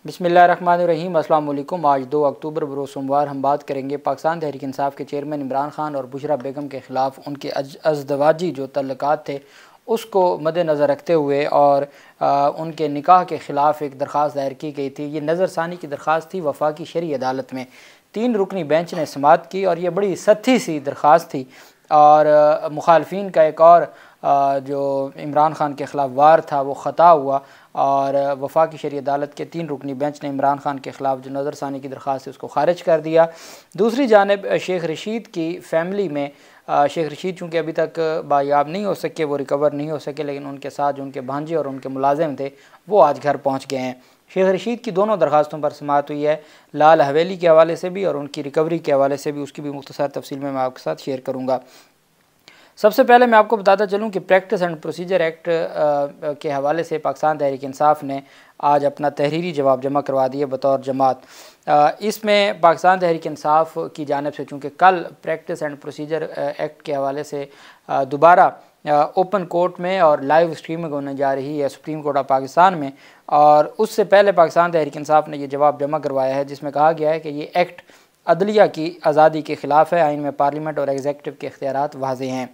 बिस्मिल्लाहिर्रहमानिर्रहीम। अस्सलाम वालेकुम। आज 2 अक्टूबर बरोज़ सोमवार हम बात करेंगे पाकिस्तान तहरीक इंसाफ के चेयरमैन इमरान खान और बुशरा बेगम के ख़िलाफ़ उनके अज़दवाजी जो तल्लुकात थे उसको मद्देनज़र रखते हुए और उनके निकाह के ख़िलाफ़ एक दरख्वास्त दायर की गई थी। ये नज़रसानी की दरख्वास्त थी वफाकी शरई अदालत में। 3 रुकनी बेंच ने समाअत की और ये बड़ी सत्ती सी दरख्वास्त थी और मुखालफिन का एक और जो इमरान खान के ख़िलाफ़ वार था वो ख़ता हुआ और वफाकी शरई अदालत के 3 रुकनी बेंच ने इमरान खान के ख़िलाफ़ जो नज़रसानी की दरख्वास्त है उसको ख़ारिज कर दिया। दूसरी जानिब शेख रशीद की फ़ैमिली में शेख रशीद चूँकि अभी तक बायाब नहीं हो सके, वो रिकवर नहीं हो सके, लेकिन उनके साथ जो उनके भांजे और उनके मुलाजिम थे वो आज घर पहुँच गए हैं। शेख रशीद की दोनों दरख्वास्तों पर समाअत हुई है, लाल हवेली के हवाले से भी और उनकी रिकवरी के हवाले से भी। उसकी भी मुख्तसर तफसील में मैं आपके साथ शेयर करूँगा। सबसे पहले मैं आपको बताता चलूँ कि प्रैक्टिस एंड प्रोसीजर एक्ट के हवाले से पाकिस्तान तहरीक इंसाफ ने आज अपना तहरीरी जवाब जमा करवा दिया बतौर जमात। इसमें पाकिस्तान तहरीक इंसाफ की जानिब से चूँकि कल प्रैक्टिस एंड प्रोसीजर एक्ट के हवाले से दोबारा ओपन कोर्ट में और लाइव स्ट्रीमिंग होने जा रही है सुप्रीम कोर्ट ऑफ पाकिस्तान में, और उससे पहले पाकिस्तान तहरीक इंसाफ ने यह जवाब जमा करवाया है जिसमें कहा गया है कि ये एक्ट अदलिया की आज़ादी के ख़िलाफ़ है। आइन में पार्लियामेंट और एग्जीक्यूटिव के इख्तियारात वाज़ेह हैं।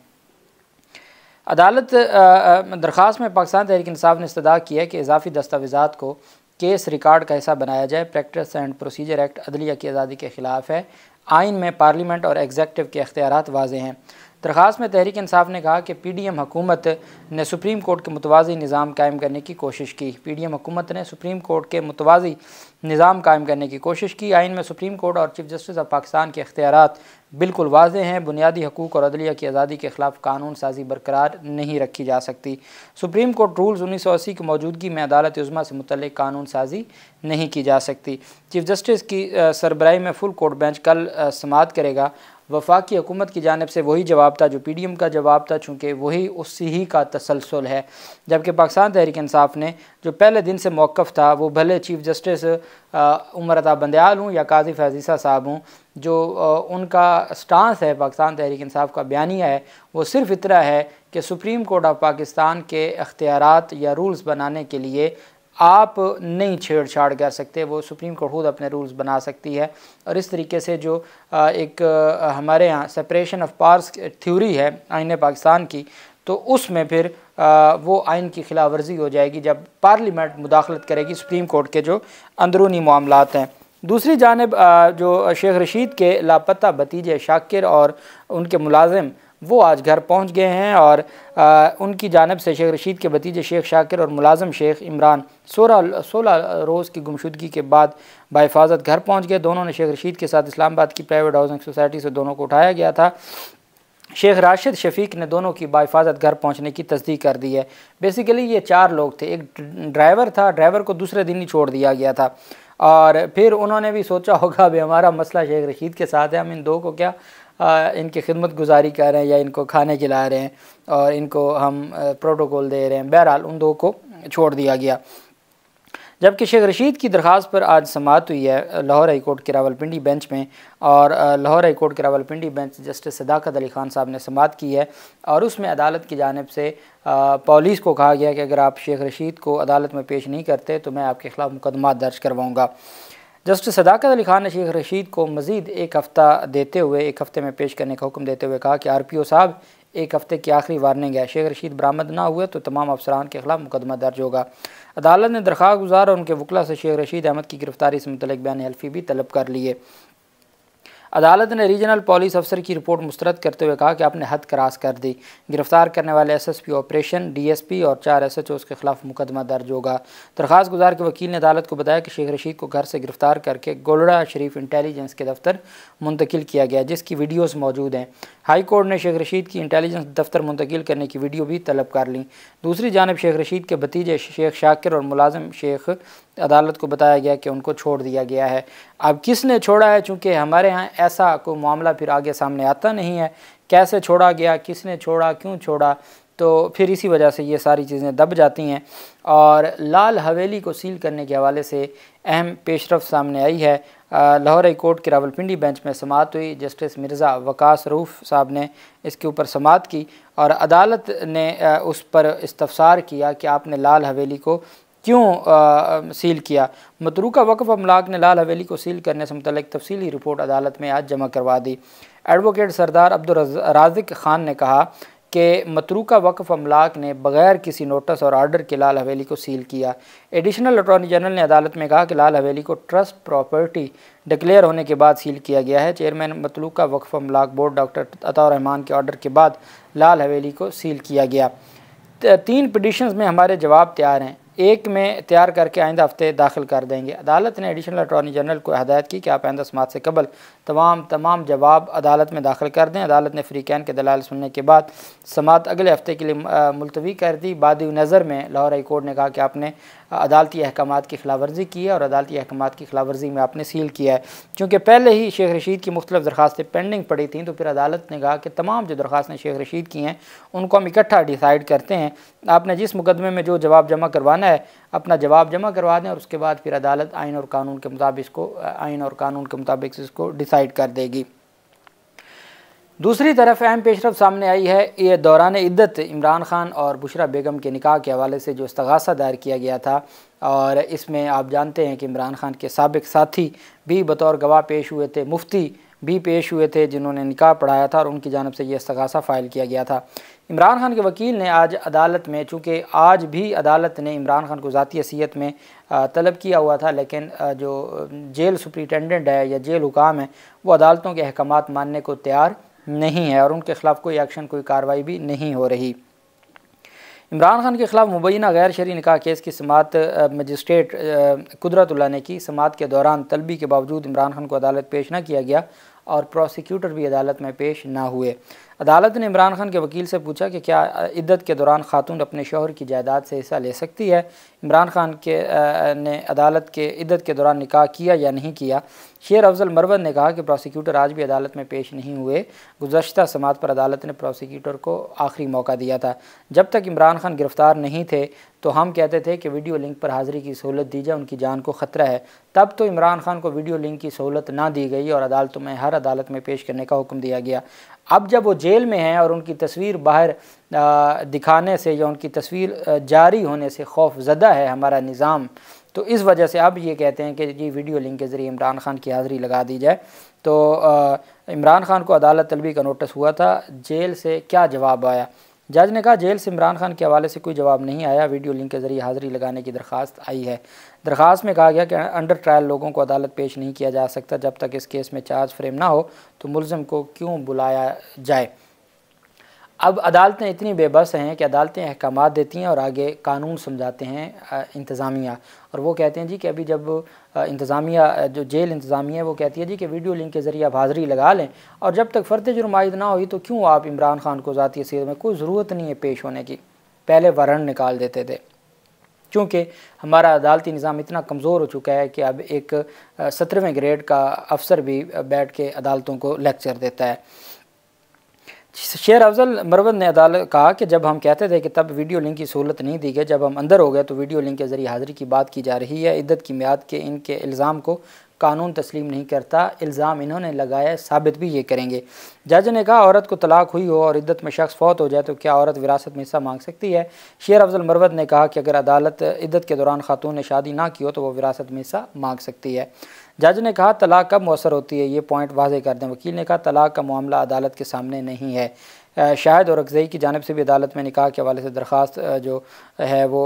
अदालत दरख्वास्त में पाकिस्तान तहरीक इंसाफ ने इस्तदा किया कि इजाफ़ी दस्तावेज़ात को केस रिकॉर्ड का हिस्सा बनाया जाए। प्रैक्टिस एंड प्रोसीजर एक्ट अदलिया की आज़ादी के ख़िलाफ़ है। आइन में पार्लियामेंट और एग्जीक्यूटिव के इख्तियारात वाज़ेह हैं। दरख्वास्त में तहरीक इंसाफ ने कहा कि PDM हुकूमत ने सुप्रीम कोर्ट के मुतवाज़ी निज़ाम कायम करने की कोशिश की। PDM हुकूमत ने सुप्रीम कोर्ट के मुतवाज़ी निज़ाम कायम करने की कोशिश की। आइन में सुप्रीम कोर्ट और चीफ जस्टिस ऑफ पाकिस्तान के इख्तियारात बिल्कुल वाज़ेह हैं। बुनियादी हकूक़ और अदलिया की आज़ादी के ख़िलाफ़ कानून साजी बरकरार नहीं रखी जा सकती। सुप्रीम कोर्ट रूल्स 1980 की मौजूदगी में अदालत उज़्मा से मुतल्लिक़ कानून साजी नहीं की जा सकती। चीफ जस्टिस की सरबराही में फुल कोर्ट बेंच कल समाअत करेगा। वफाकी हुकूमत की जानिब से वही जवाब था जो PDM का जवाब था, चूँकि वही उसी ही का तसलसल है। जबकि पाकिस्तान तहरीक इंसाफ ने जो पहले दिन से मौक़िफ़ था वो भले चीफ जस्टिस उमर अता बंदयाल हूँ या काजी फैज़ साहब हूँ, जो उनका स्टांस है पाकिस्तान तहरीक इंसाफ का बयानिया है वो सिर्फ़ इतना है कि सुप्रीम कोर्ट ऑफ पाकिस्तान के इख्तियारात या रूल्स बनाने के लिए आप नहीं छेड़छाड़ कर सकते, वो सुप्रीम कोर्ट खुद अपने रूल्स बना सकती है। और इस तरीके से जो एक हमारे यहाँ सेपरेशन ऑफ पावर्स थ्योरी है आइन पाकिस्तान की, तो उसमें फिर वो आइन की खिलाफ वर्जी हो जाएगी जब पार्लियामेंट मुदाखलत करेगी सुप्रीम कोर्ट के जो अंदरूनी मामलात हैं। दूसरी जानिब जो शेख रशीद के लापता भतीजे शाकिर और उनके मुलाजिम वो आज घर पहुंच गए हैं और उनकी जानिब से शेख रशीद के भतीजे शेख शाकिर और मुलाजिम शेख इमरान 16 रोज़ की गुमशुदगी के बाद बाहिफाजत घर पहुंच गए। दोनों ने शेख रशीद के साथ इस्लामाबाद की प्राइवेट हाउसिंग सोसाइटी से दोनों को उठाया गया था। शेख राशिद शफीक ने दोनों की बाहिफाजत घर पहुंचने की तस्दीक कर दी है। बेसिकली ये 4 लोग थे, एक ड्राइवर था, ड्राइवर को दूसरे दिन ही छोड़ दिया गया था और फिर उन्होंने भी सोचा होगा भी हमारा मसला शेख रशीद के साथ है, हम इन 2 को क्या इनकी खिदमत गुजारी कर रहे हैं या इनको खाने खिला रहे हैं और इनको हम प्रोटोकॉल दे रहे हैं। बहरहाल उन 2 को छोड़ दिया गया। जबकि शेख रशीद की दरख्वास्त पर आज समाअत हुई है लाहौर हाई कोर्ट के रावलपिंडी बेंच में, और लाहौर हाई कोर्ट के रावलपिंडी बेंच जस्टिस सदाकत अली खान साहब ने समाअत की है और उसमें अदालत की जानिब से पुलिस को कहा गया कि अगर आप शेख रशीद को अदालत में पेश नहीं करते तो मैं आपके ख़िलाफ़ मुकदमा दर्ज करवाऊँगा। जस्टिस सदाकत अली खान ने शेख रशीद को मज़ीद 1 हफ़्ता देते हुए 1 हफ़्ते में पेश करने का हुक्म देते हुए कहा कि RPO साहब 1 हफ़्ते की आखिरी वार्निंग है, शेख रशीद बरामद ना हुए तो तमाम अफसरान के ख़िलाफ़ मुकदमा दर्ज होगा। अदालत ने दरख्वास्त गुजार और उनके वकला से शेख रशीद अहमद की गिरफ़्तारी से मुतल्लिक़ बयान हल्फ़ी भी तलब कर लिए। अदालत ने रीजनल पुलिस अफसर की रिपोर्ट मुस्तरद करते हुए कहा कि आपने हद क्रॉस कर दी। गिरफ्तार करने वाले SSP ऑपरेशन, DSP और 4 SHOs के ख़िलाफ़ मुकदमा दर्ज होगा। दरख्वास्त गुजार के वकील ने अदालत को बताया कि शेख रशीद को घर से गिरफ़्तार करके गोलड़ा शरीफ इंटेलिजेंस के दफ्तर मुंतकिल किया गया जिसकी वीडियोज़ मौजूद हैं। हाई कोर्ट ने शेख रशीद की इंटेलिजेंस दफ्तर मुंतकिल करने की वीडियो भी तलब कर ली। दूसरी जानिब शेख रशीद के भतीजे शेख शाकिर और मुलाजिम शेख अदालत को बताया गया कि उनको छोड़ दिया गया है। अब किसने छोड़ा है, चूँकि हमारे यहाँ ऐसा कोई मामला फिर आगे सामने आता नहीं है, कैसे छोड़ा गया, किसने छोड़ा, क्यों छोड़ा, तो फिर इसी वजह से ये सारी चीज़ें दब जाती हैं। और लाल हवेली को सील करने के हवाले से अहम पेशरफ सामने आई है। लाहौर हाई कोर्ट के रावलपिंडी बेंच में समाअत हुई। जस्टिस मिर्ज़ा वकास रऊफ़ साहब ने इसके ऊपर समाअत की और अदालत ने उस पर इस्तफसार किया कि आपने लाल हवेली को क्यों सील किया। मतरूका वक्फ अमलाक ने लाल हवेली को सील करने से मुतल्लिक तफसीली रिपोर्ट अदालत में आज जमा करवा दी। एडवोकेट सरदार अब्दुल राज़िक खान ने कहा कि मतरूका वक्फ अमलाक ने बगैर किसी नोटिस और आर्डर के लाल हवेली को सील किया। एडिशनल अटॉर्नी जनरल ने अदालत में कहा कि लाल हवेली को ट्रस्ट प्रॉपर्टी डिक्लेयर होने के बाद सील किया गया है। चेयरमैन मतरूका वक्फ अमलाक बोर्ड डॉक्टर अताउर रहमान के ऑर्डर के बाद लाल हवेली को सील किया गया। 3 पिटिशंस में हमारे जवाब तैयार हैं, एक में तैयार करके आइंदा हफ्ते दाखिल कर देंगे। अदालत ने एडिशनल अटॉर्नी जनरल को हदायत की कि आप आइंदा समात से कबल तमाम जवाब अदालत में दाखिल कर दें। अदालत ने फ्रीकैन के दलाल सुनने के बाद समात अगले हफ्ते के लिए मुलतवी कर दी। बाद नज़र में लाहौर हाई कोर्ट ने कहा कि आपने अदालती अहकामात की खिलाफवर्जी की है और अदालती अहकामात की खिलाफवर्जी में आपने सील किया है। चूँकि पहले ही शेख रशीद की मुख्तलिफ दरखास्तें पेंडिंग पड़ी थी, तो फिर अदालत ने कहा कि तमाम जो दरखास्तें शेख रशीद की हैं उनको हम इकट्ठा डिसाइड करते हैं। आपने जिस मुकदमे में जो जवाब जमा करवाना है अपना जवाब जमा करवा दें और उसके बाद फिर अदालत आइन और कानून के मुताबिक इसको डिसाइड कर देगी। दूसरी तरफ अहम पेशरफ सामने आई है। ये दौरान इद्दत इमरान खान और बुशरा बेगम के निकाह के हवाले से जो इस्तगासा दायर किया गया था, और इसमें आप जानते हैं कि इमरान खान के साबिक साथी भी बतौर गवाह पेश हुए थे, मुफ्ती भी पेश हुए थे जिन्होंने निकाह पढ़ाया था और उनकी जानिब से ये इस्तगासा फ़ाइल किया गया था। इमरान खान के वकील ने आज अदालत में, चूँकि आज भी अदालत ने इमरान खान को ज़ाती हैसियत में तलब किया हुआ था, लेकिन जो जेल सुपरिटेंडेंट है या जेल हुकाम है वो अदालतों के अहकामात मानने को तैयार नहीं है और उनके ख़िलाफ़ कोई एक्शन, कोई कार्रवाई भी नहीं हो रही। इमरान खान के ख़िलाफ़ मुबैना गैर शरई निकाह केस की समात मजिस्ट्रेट कुदरतुल्लाह ने की। समात के दौरान तलबी के बावजूद इमरान खान को अदालत पेश न किया गया और प्रोसिक्यूटर भी अदालत में पेश ना हुए। अदालत ने इमरान खान के वकील से पूछा कि क्या इद्दत के दौरान खातून अपने शौहर की जायदाद से हिस्सा ले सकती है। इमरान खान ने अदालत के इद्दत के दौरान निकाह किया या नहीं किया। शेर अफजल मरवत ने कहा कि प्रोसिक्यूटर आज भी अदालत में पेश नहीं हुए। गुज़श्ता समात पर अदालत ने प्रोसिक्यूटर को आखिरी मौका दिया था। जब तक इमरान खान गिरफ़्तार नहीं थे तो हम कहते थे कि वीडियो लिंक पर हाज़िरी की सहूलत दी जाए, उनकी जान को ख़तरा है। तब तो इमरान खान को वीडियो लिंक की सहूलत ना दी गई और अदालतों में हर अदालत में पेश करने का हुक्म दिया गया। अब जब वो जेल में हैं और उनकी तस्वीर बाहर दिखाने से या उनकी तस्वीर जारी होने से खौफज़दा है हमारा निज़ाम, तो इस वजह से अब ये कहते हैं कि जी वीडियो लिंक के ज़रिए इमरान खान की हाज़िरी लगा दी जाए। तो इमरान खान को अदालत तलबी का नोटिस हुआ था, जेल से क्या जवाब आया? जज ने कहा जेल से इमरान खान के हवाले से कोई जवाब नहीं आया, वीडियो लिंक के ज़रिए हाज़िरी लगाने की दरख्वास्त आई है। दरख्वास्त में कहा गया कि अंडर ट्रायल लोगों को अदालत पेश नहीं किया जा सकता जब तक इस केस में चार्ज फ्रेम ना हो, तो मुलज़िम को क्यों बुलाया जाए। अब अदालतें इतनी बेबस हैं कि अदालतें अहकामात देती हैं और आगे कानून समझाते हैं इंतज़ामिया, और वो कहते हैं जी कि अभी जब इंतज़ामिया जो जेल इंतज़ामिया है वो कहती है जी कि वीडियो लिंक के ज़रिए आप हाज़िरी लगा लें, और जब तक फ़र्द जुर्म आयद ना हुई तो क्यों आप इमरान खान को ज़ाती हैसियत में कोई ज़रूरत नहीं है पेश होने की, पहले वारंट निकाल देते थे। चूँकि हमारा अदालती निज़ाम इतना कमज़ोर हो चुका है कि अब एक 17वें ग्रेड का अफसर भी बैठ के अदालतों को लेक्चर देता है। शेर अफजल मरवत ने अदालत कहा कि जब हम कहते थे कि तब वीडियो लिंक की सहूलत नहीं दी गई, जब हम अंदर हो गए तो वीडियो लिंक के ज़रिए हाज़िरी की बात की जा रही है। इद्दत की मियाद के इनके इल्ज़ाम को कानून तस्लीम नहीं करता, इल्ज़ाम इन्होंने लगाया, साबित भी ये करेंगे। जज ने कहा औरत को तलाक हुई हो और इद्दत में शख्स फौत हो जाए तो क्या औरत विरासत में हिस्सा मांग सकती है। शेर अफजल मरवत ने कहा कि अगर अदालत इद्दत के दौरान खातून ने शादी ना की हो तो वह विरासत में हिस्सा मांग सकती है। जज ने कहा तलाक कब मौसर होती है, ये पॉइंट वाज़े कर दें। वकील ने कहा तलाक का मामला अदालत के सामने नहीं है। शाहिद और अक्ज़ई की जानिब से भी अदालत में निकाह के हवाले से दरख्वास्त जो है वो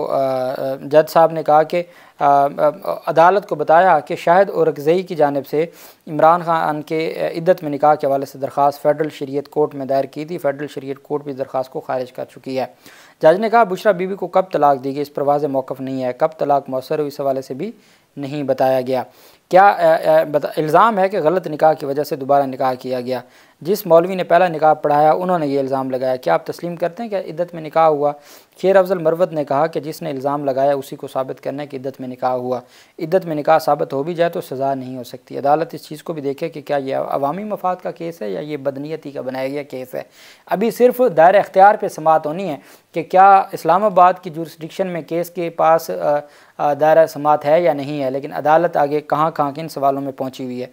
जज साहब ने कहा कि अदालत को बताया कि शाहिद और अक्ज़ई की जानिब से इमरान खान के इद्दत में निकाह के हवाले से दरख्वास्त फ़ेडरल शरीयत कोर्ट में दायर की थी। फ़ेडरल शरीयत कोर्ट भी दरख्वास्त को खारिज कर चुकी है। जज ने कहा बुशरा बीबी को कब तलाक दी गई इस पर वाज़ेह मौक़िफ़ नहीं है, कब तलाक मौसर हुई इस हवाले से भी नहीं बताया गया। क्या इल्ज़ाम है कि गलत निकाह की वजह से दोबारा निकाह किया गया। जिस मौलवी ने पहला निकाह पढ़ाया उन्होंने ये इल्ज़ाम लगाया। क्या आप तस्लीम करते हैं कि इद्दत में निकाह हुआ? शेर अफजल मरवत ने कहा कि जिसने इल्ज़ाम लगाया उसी को साबित करना है कि इद्दत में निकाह हुआ। इद्दत में निकाह साबित हो भी जाए तो सज़ा नहीं हो सकती। अदालत इस चीज़ को भी देखे कि क्या यह अवामी मफाद का केस है या ये बदनीयती का बनाया गया केस है। अभी सिर्फ दायरे इख्तियार पर समात होनी है कि क्या इस्लामाबाद की जुरिस्डिक्शन में केस के पास दायरा समात है या नहीं है, लेकिन अदालत आगे कहाँ किन सवालों में पहुँची हुई है।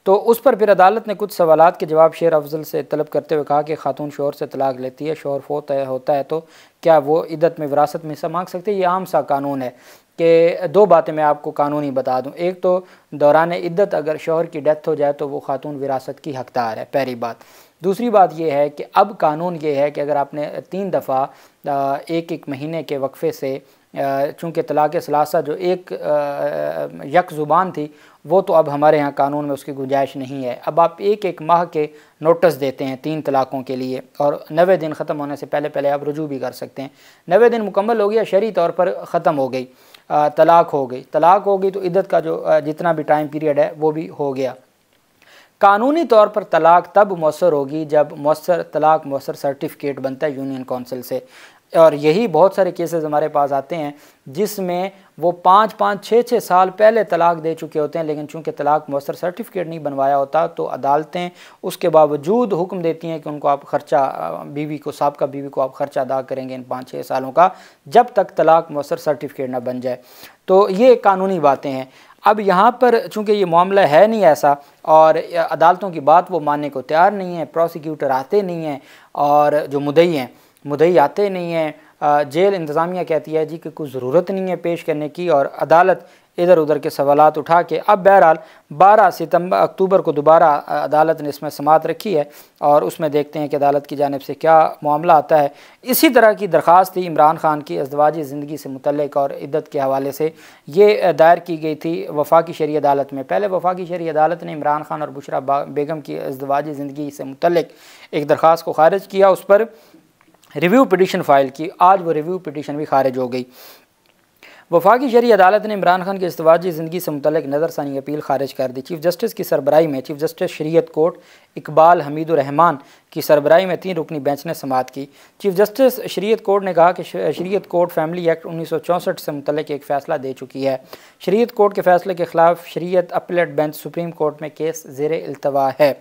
तो उस पर फिर अदालत ने कुछ सवालात के जवाब शेर अफजल से तलब करते हुए कहा कि खातून शौहर से तलाक लेती है, शौहर फौत होता है तो क्या वो इद्दत में विरासत में हिस्सा मांग सकते हैं? ये आम सा कानून है। कि दो बातें मैं आपको कानूनी बता दूं। एक तो दौरान इद्दत अगर शौहर की डेथ हो जाए तो वो खातून विरासत की हकदार है, पहली बात। दूसरी बात ये है कि अब कानून ये है कि अगर आपने 3 दफ़ा एक एक महीने के वक्फे से, चूँकि तलाक़ सलासा जो एक यक ज़ुबान थी वो तो अब हमारे यहाँ कानून में उसकी गुंजाइश नहीं है। अब आप एक एक माह के नोटिस देते हैं 3 तलाक़ों के लिए, और 90 दिन ख़त्म होने से पहले पहले आप रुजू भी कर सकते हैं। 90 दिन मुकम्मल हो गया, शरई तौर पर ख़त्म हो गई, तलाक़ हो गई। तलाक़ हो गई तो इद्दत का जो जितना भी टाइम पीरियड है वो भी हो गया। कानूनी तौर पर तलाक़ तब मौसर होगी जब तलाक़ मौसर सर्टिफिकेट बनता है यूनियन काउंसिल से, और यही बहुत सारे केसेस हमारे पास आते हैं जिसमें वो 5-5, 6-6 साल पहले तलाक़ दे चुके होते हैं, लेकिन चूँकि तलाक़ मौसर सर्टिफिकेट नहीं बनवाया होता तो अदालतें उसके बावजूद हुक्म देती हैं कि उनको आप ख़र्चा, बीवी को, साबका बीवी को आप ख़र्चा अदा करेंगे इन 5-6 सालों का, जब तक तलाक़ मौसर सर्टिफिकेट ना बन जाए। तो ये कानूनी बातें हैं। अब यहाँ पर चूँकि ये मामला है नहीं ऐसा, और अदालतों की बात वो मानने को तैयार नहीं है, प्रोसिक्यूटर आते नहीं हैं, और जो मुद्दई आते नहीं हैं, जेल इंतज़ामिया कहती है जी कि कोई ज़रूरत नहीं है पेश करने की, और अदालत इधर उधर के सवालात उठा के, अब बहरहाल 12 अक्टूबर को दोबारा अदालत ने इसमें समाअत रखी है, और उसमें देखते हैं कि अदालत की जानिब से क्या मामला आता है। इसी तरह की दरख्वास्त थी इमरान खान की अज़दवाजी ज़िंदगी से मुतल्लिक़ और इद्दत के हवाले से, ये दायर की गई थी वफाकी शरई अदालत में। पहले वफाकी शरई अदालत ने इमरान खान और बुशरा बेगम की अज़दवाजी ज़िंदगी से मुतल्लिक़ एक दरख्वास्त को खारिज किया, उस पर रिव्यू पिटीशन फ़ाइल की। आज वो रिव्यू पिटीशन भी खारिज हो गई। वफाकी शरई अदालत ने इमरान खान की अज़दवाजी ज़िंदगी से मुतल्लिक़ नज़रसानी अपील खारिज कर दी। चीफ़ जस्टिस की सरबराही में चीफ़ जस्टिस शरीयत कोर्ट इकबाल हमीदुर रहमान की सरबराही में 3 रुकनी बेंच ने समाअत की। चीफ़ जस्टिस शरीयत कोर्ट ने कहा कि शरीयत कोर्ट फैमिली एक्ट 1964 से मुतल्लिक़ एक फ़ैसला दे चुकी है। शरीयत कोर्ट के फ़ैसले के ख़िलाफ़ शरीयत अपीलेट बेंच सुप्रीम कोर्ट में केस ज़ेरे इल्तवा है।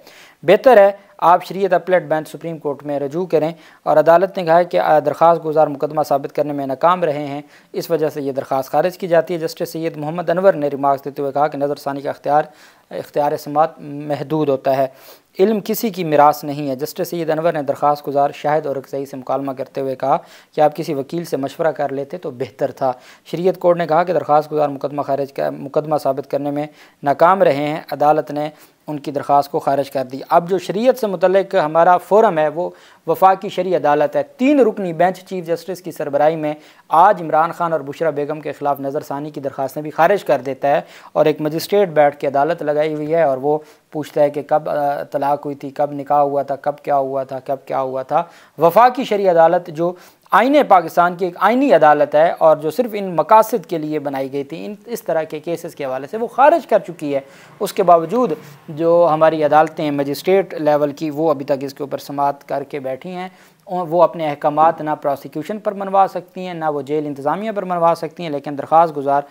बेहतर है आप शरीयत अपीलेट बेंच सुप्रीम कोर्ट में रजू करें। और अदालत ने कहा है कि दरख्वास्त गुजार मुकदमा साबित करने में नाकाम रहे हैं, इस वजह से ये दरख्वास्त खारिज की जाती है। जस्टिस सैयद मोहम्मद अनवर ने रिमार्क्स देते हुए कहा कि नज़रसानी का इख्तियार समाअत महदूद होता है, इल्म किसी की मिरास नहीं है। जस्टिस सैयद अनवर ने दरख्वास्त गुजार शाहिद और रज़ई से मुकालमा करते हुए कहा कि आप किसी वकील से मशवरा कर लेते तो बेहतर था। शरीयत कोर्ट ने कहा कि दरख्वास्त गुजार मुकदमा साबित करने में नाकाम रहे हैं, अदालत ने उनकी दरख्वास्त को खारिज कर दी। अब जो शरीयत से मुतल्लिक़ हमारा फ़ोरम है वो वफाकी शरई अदालत है। 3 रुकनी बेंच चीफ़ जस्टिस की सरबराही में आज इमरान खान और बुशरा बेगम के ख़िलाफ़ नज़रसानी की दरख्वास्तें भी खारिज कर देता है, और एक मजिस्ट्रेट बैठ के अदालत लगाई हुई है, और वो पूछता है कि कब तलाक़ हुई थी, कब निकाह हुआ था, कब क्या हुआ था। वफाकी शरई अदालत जो आईने पाकिस्तान की एक आइनी अदालत है, और जो सिर्फ़ इन मकासद के लिए बनाई गई थी, इस तरह के केसेस के हवाले से वो खारिज कर चुकी है। उसके बावजूद जो हमारी अदालतें हैं मजिस्ट्रेट लेवल की, वो अभी तक इसके ऊपर समाअत करके बैठी हैं। वो अपने अहकामात ना प्रोसिक्यूशन पर मनवा सकती हैं, ना वो जेल इंतज़ामिया पर मनवा सकती हैं, लेकिन दरख्वास्त गुजार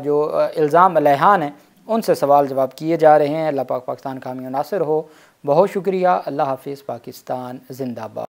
जो इल्ज़ाम अलैहान हैं उनसे सवाल जवाब किए जा रहे हैं। अल्लाह पाक पाकिस्तान का हामी नासिर हो। बहुत शुक्रिया। अल्लाह हाफ़िज़। पाकिस्तान ज़िंदाबाद।